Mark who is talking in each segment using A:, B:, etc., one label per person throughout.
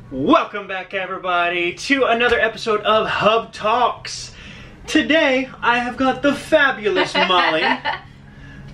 A: Welcome back, everybody, to another episode of Hub Talks. Today, I have got the fabulous Molly.
B: Hi,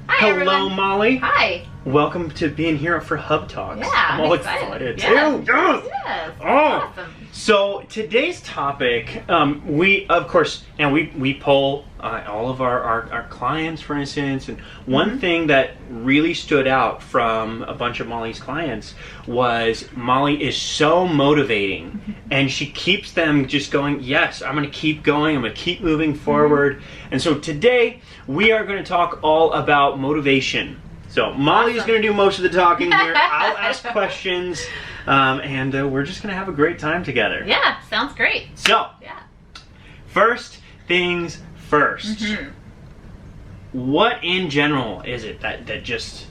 A: Hello,
B: everyone.
A: Molly.
B: Hi.
A: Welcome to being here for Hub Talks.
B: Yeah,
A: I'm all
B: excited.
A: too.
B: Yeah.
A: Yes.
B: Yes.
A: Oh.
B: Awesome.
A: So today's topic, we of course, and we poll all of our clients, for instance, and one thing that really stood out from a bunch of Molly's clients was Molly is so motivating, and she keeps them just going. Yes, I'm going to keep going. I'm going to keep moving forward. And so today we are going to talk all about motivation. So Molly is going to do most of the talking here. I'll ask questions. And we're just gonna have a great time together.
B: Yeah, sounds great.
A: So,
B: Yeah.
A: first things first. What in general is it that just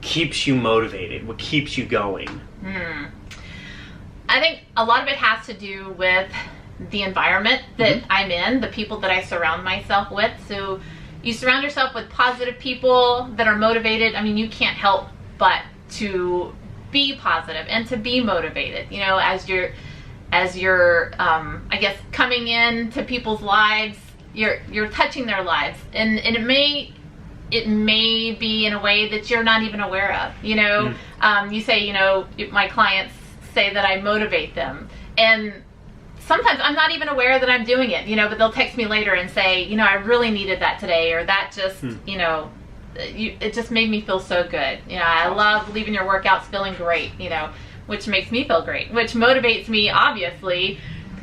A: keeps you motivated? What keeps you going?
B: I think a lot of it has to do with the environment that I'm in, the people that I surround myself with. So you surround yourself with positive people that are motivated. I mean, you can't help but to be positive and to be motivated, you know, as you're I guess coming into people's lives, you're touching their lives, and it may be in a way that you're not even aware of, you know. You say, you know, my clients say that I motivate them, and sometimes I'm not even aware that I'm doing it, you know, but they'll text me later and say, you know, I really needed that today, or that just, you know, it just made me feel so good. You know, I love leaving your workouts feeling great, you know, which makes me feel great, which motivates me, obviously.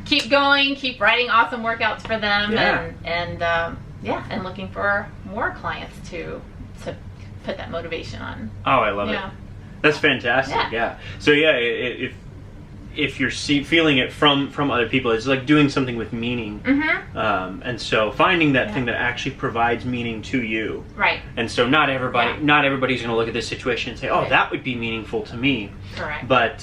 B: Keep going, keep writing awesome workouts for them, and looking for more clients to put that motivation on.
A: Oh, I love it. That's fantastic. Yeah. So if you're feeling it from other people, it's like doing something with meaning. And so finding that thing that actually provides meaning to you.
B: Right.
A: And so not everybody's going to look at this situation and say, oh, that would be meaningful to me.
B: Correct.
A: But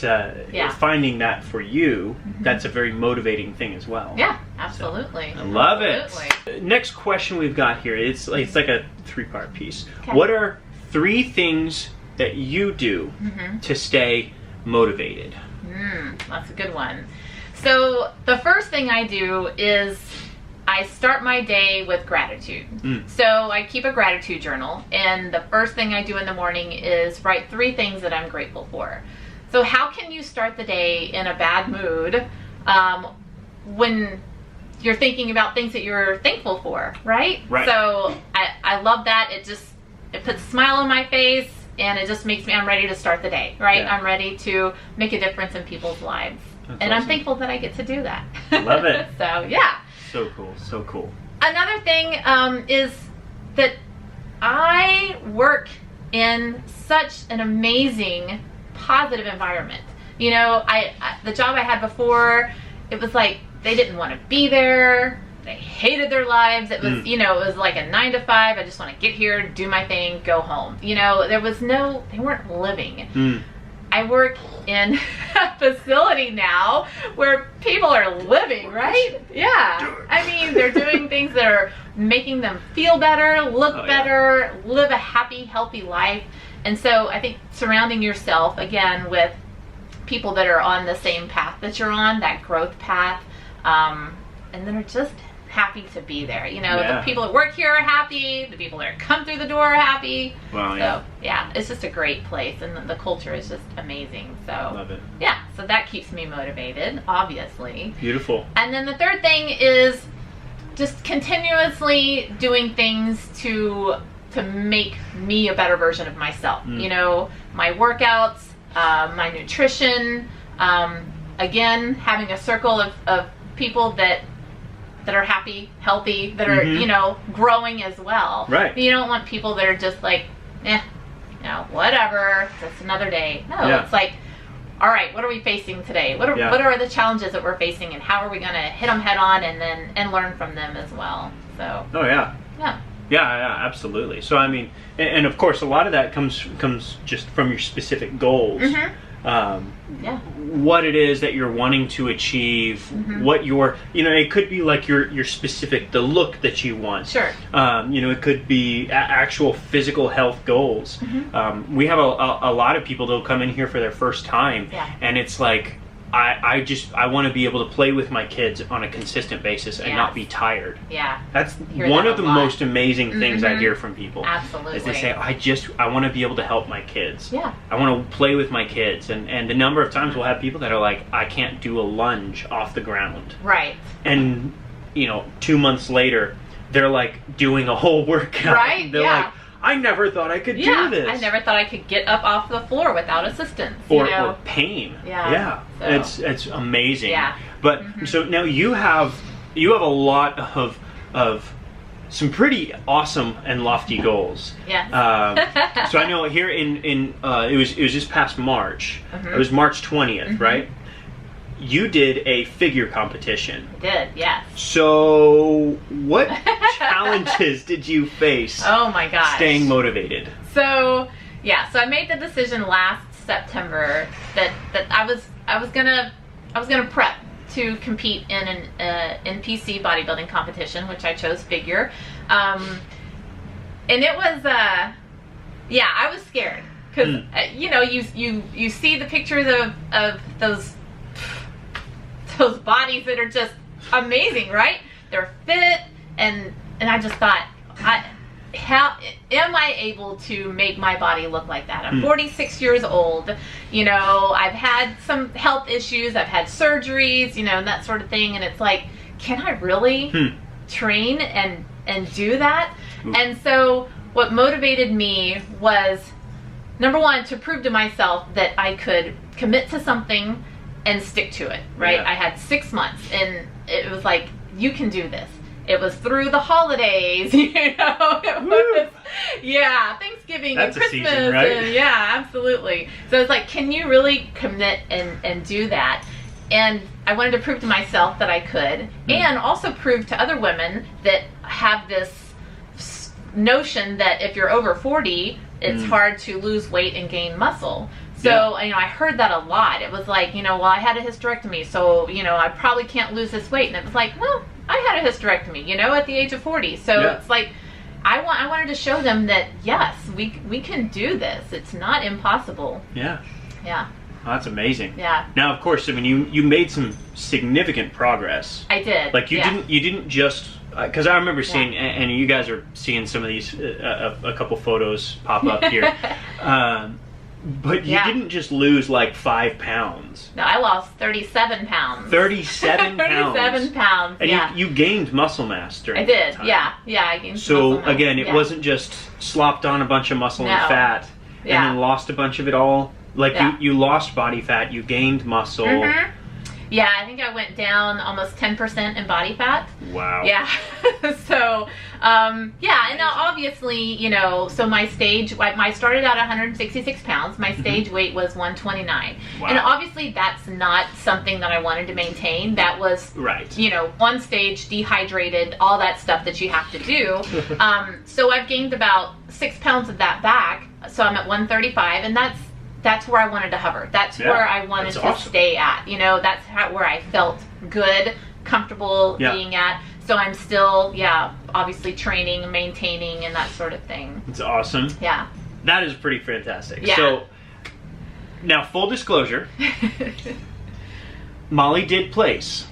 A: finding that for you, that's a very motivating thing as well.
B: Yeah, absolutely.
A: So, I love it. Next question we've got here, it's like a three-part piece.
B: Okay.
A: What are 3 things that you do to stay motivated?
B: That's a good one. So the first thing I do is I start my day with gratitude. So I keep a gratitude journal, and the first thing I do in the morning is write 3 things that I'm grateful for. So how can you start the day in a bad mood when you're thinking about things that you're thankful for, right? So I love that. It puts a smile on my face, and it just makes me, I'm ready to start the day, right? Yeah. I'm ready to make a difference in people's lives. That's awesome. I'm thankful that I get to do that.
A: Love it.
B: So, yeah.
A: So cool, so cool.
B: Another thing is that I work in such an amazing, positive environment. You know, the job I had before, it was like they didn't want to be there. They hated their lives. It was, you know, it was like a 9 to 5. I just want to get here, do my thing, go home. You know, they weren't living. I work in a facility now where people are living, right? Yeah. I mean, they're doing things that are making them feel better, look better, live a happy, healthy life. And so I think surrounding yourself, again, with people that are on the same path that you're on, that growth path, and that are just happy to be there. You know, the people that work here are happy, the people that come through the door are happy.
A: Wow,
B: so, yeah, it's just a great place, and the culture is just amazing. So,
A: love it.
B: Yeah, so that keeps me motivated, obviously.
A: Beautiful.
B: And then the third thing is just continuously doing things to make me a better version of myself. You know, my workouts, my nutrition, again, having a circle of people that are happy, healthy, that are, you know, growing as well.
A: Right.
B: You don't want people that are just like, you know, whatever, just another day. No, it's like, all right, what are we facing today? What are the challenges that we're facing, and how are we going to hit them head on and learn from them as well? So.
A: Oh, yeah.
B: Yeah.
A: Yeah, absolutely. So, I mean, and of course, a lot of that comes just from your specific goals. What it is that you're wanting to achieve, what your, you know, it could be like your specific, the look that you want.
B: Sure.
A: You know, it could be actual physical health goals. We have a lot of people that'll come in here for their first time, and it's like, I want to be able to play with my kids on a consistent basis and not be tired.
B: Yeah.
A: That's one of the most amazing things I hear from people.
B: Absolutely.
A: Is they say, I want to be able to help my kids.
B: Yeah.
A: I want to play with my kids. And the number of times we'll have people that are like, I can't do a lunge off the ground.
B: Right.
A: And, 2 months later, they're like doing a whole workout.
B: Right,
A: They're
B: yeah.
A: like, I never thought I could do this.
B: I never thought I could get up off the floor without assistance.
A: Or pain.
B: Yeah.
A: So. It's amazing.
B: Yeah.
A: But so now you have a lot of some pretty awesome and lofty goals.
B: Yes.
A: So I know here in it was just past March. It was March 20th, right? You did a figure competition.
B: I did, yes.
A: So what challenges did you face?
B: Oh my gosh.
A: Staying motivated.
B: So I made the decision last September that I was gonna prep to compete in an NPC bodybuilding competition, which I chose figure, and it was I was scared because you see the pictures of those bodies that are just amazing, right? They're fit, and I just thought, how am I able to make my body look like that? I'm 46 years old. I've had some health issues. I've had surgeries, and that sort of thing. And it's like, can I really train and do that? And so what motivated me was, number one, to prove to myself that I could commit to something and stick to it, right?
A: Yeah.
B: I had 6 months, and it was like, you can do this. It was through the holidays, It was, Thanksgiving
A: That's
B: and Christmas,
A: a season, right?
B: and absolutely. So it's like, can you really commit and do that? And I wanted to prove to myself that I could, and also prove to other women that have this notion that if you're over 40, it's hard to lose weight and gain muscle. So, I heard that a lot. It was like, I had a hysterectomy, so, I probably can't lose this weight. And it was like, well, I had a hysterectomy, at the age of 40. So it's like, I wanted to show them that, yes, we can do this. It's not impossible.
A: Yeah.
B: Yeah.
A: Oh, that's amazing.
B: Yeah.
A: Now, of course, I mean, you made some significant progress.
B: I did.
A: Like, you didn't just, because I remember seeing, and you guys are seeing some of these, a couple photos pop up here. But you didn't just lose like 5 pounds.
B: No, I lost 37 pounds.
A: 37 pounds.
B: 37 pounds.
A: And you gained muscle mass during
B: I did.
A: that time.
B: Yeah, I gained
A: So
B: muscle mass.
A: again, it wasn't just slopped on a bunch of muscle and fat and then lost a bunch of it all. Like you lost body fat, you gained muscle.
B: Yeah, I think I went down almost 10% in body fat.
A: Wow.
B: Yeah. So, and now obviously, so my stage, I started out 166 pounds. My stage weight was 129.
A: Wow.
B: And obviously that's not something that I wanted to maintain. That was, one stage, dehydrated, all that stuff that you have to do. So I've gained about 6 pounds of that back. So I'm at 135, and that's where I wanted to hover. That's where I wanted to stay at. That's where I felt good, comfortable being at. So I'm still, obviously training, maintaining, and that sort of thing.
A: It's awesome.
B: Yeah.
A: That is pretty fantastic.
B: Yeah.
A: So, now full disclosure, Molly did place.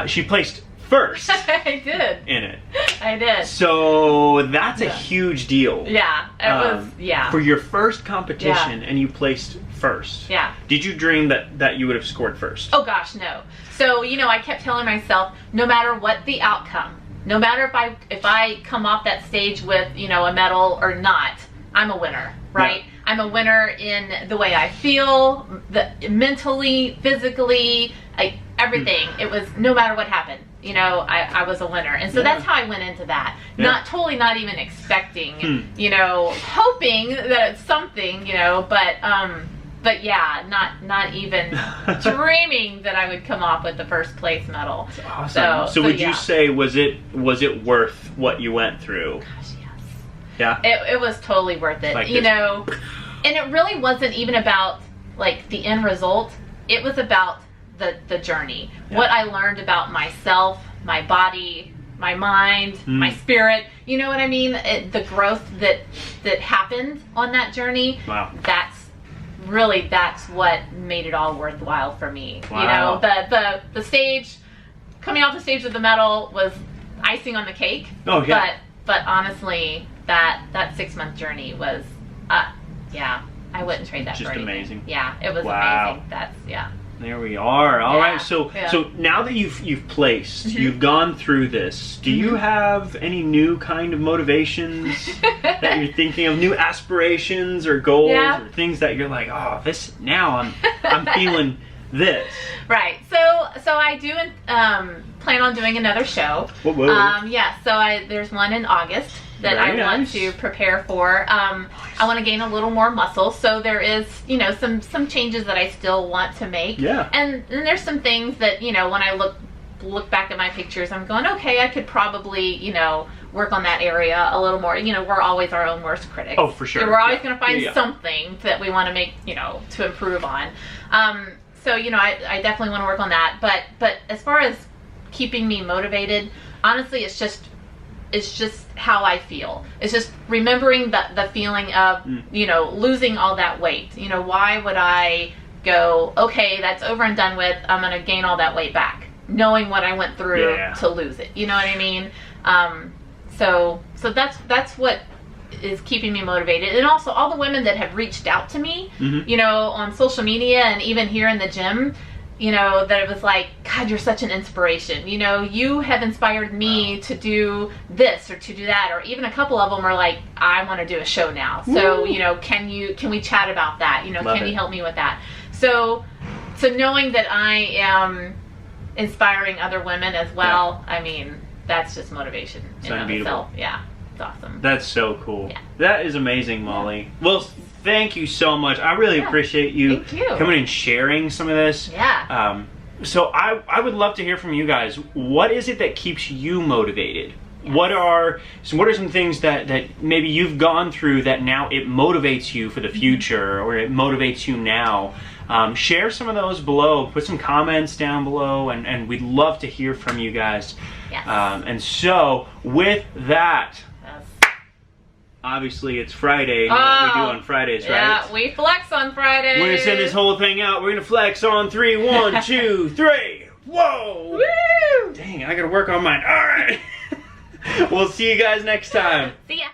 A: She placed first.
B: I did.
A: In it.
B: I did.
A: So that's a huge deal.
B: Yeah, it was,
A: for your first competition, and you placed first.
B: Yeah.
A: Did you dream that you would have scored first?
B: Oh gosh, no. So, I kept telling myself, no matter what the outcome, no matter if I come off that stage with, a medal or not, I'm a winner, right? Yeah. I'm a winner in the way I feel, mentally, physically, everything. It was no matter what happened. I was a winner. And so that's how I went into that. Yeah. Not even expecting, hoping that it's something, but not even dreaming that I would come off with the first place medal.
A: That's awesome. So would you say, was it worth what you went through?
B: Gosh, yes.
A: Yeah?
B: It was totally worth it, and it really wasn't even about like the end result. It was about the journey. Yeah. What I learned about myself, my body, my mind, my spirit. You know what I mean? The growth that happened on that journey.
A: Wow.
B: That's really that's what made it all worthwhile for me.
A: Wow.
B: You know, the stage, coming off the stage with the medal was icing on the cake.
A: Oh, yeah.
B: But honestly, that 6-month journey was, yeah, I wouldn't trade that
A: Just
B: for anything.
A: amazing.
B: Yeah, it was
A: Wow.
B: amazing. That's, yeah.
A: There we are. All
B: Yeah,
A: right. So
B: yeah.
A: so now that you've placed,
B: Mhm.
A: you've gone through this. Do you have any new kind of motivations that you're thinking of? New aspirations or goals
B: Yeah.
A: or things that you're like, oh, this now I'm feeling this.
B: Right. So I do plan on doing another show.
A: Whoa.
B: Yeah. So there's one in August that
A: Very
B: I want
A: nice.
B: to prepare for. I want to gain a little more muscle. So there is, you know, some changes that I still want to make.
A: Yeah.
B: And there's some things that, you know, when I look back at my pictures, I'm going, okay, I could probably, you know, work on that area a little more. You know, we're always our own worst critics.
A: Oh, for sure.
B: We're always
A: Yeah.
B: going to find
A: Yeah.
B: something that we want to make, you know, to improve on. So, you know, I definitely want to work on that. But as far as keeping me motivated, honestly, it's just how I feel. It's just remembering the feeling of, you know, losing all that weight. You know, why would I go, okay, that's over and done with, I'm going to gain all that weight back, knowing what I went through
A: Yeah.
B: to lose it. You know what I mean? So that's what is keeping me motivated. And also all the women that have reached out to me,
A: Mhm.
B: you know, on social media and even here in the gym, you know, that it was like, God, you're such an inspiration. You know, you have inspired me to do this or to do that. Or even a couple of them are like, I want to do a show now. So,
A: Woo.
B: you know, can we chat about that? You know,
A: Love
B: can
A: it.
B: you help me with that? So knowing that I am inspiring other women as well, I mean, that's just motivation
A: It's
B: in and of
A: unbeatable.
B: itself. Yeah, it's awesome.
A: That's so cool.
B: Yeah.
A: That is amazing, Molly. Well, thank you so much. I really
B: Yeah.
A: appreciate you
B: Thank you.
A: coming and sharing some of this.
B: Yeah.
A: So I would love to hear from you guys. What is it that keeps you motivated?
B: Yes.
A: What are some things that maybe you've gone through that now it motivates you for the future, or it motivates you now? Share some of those below. Put some comments down below, and we'd love to hear from you guys.
B: Yes.
A: And so with that,
B: Yes.
A: obviously it's Friday. You know what we do on Fridays,
B: Yeah,
A: right?
B: we flex on Fridays.
A: We're gonna send this whole thing out. We're gonna flex on 3. 1, 2, 3. Whoa!
B: Woo!
A: Dang, I gotta work on mine. All right. We'll see you guys next time.
B: See ya.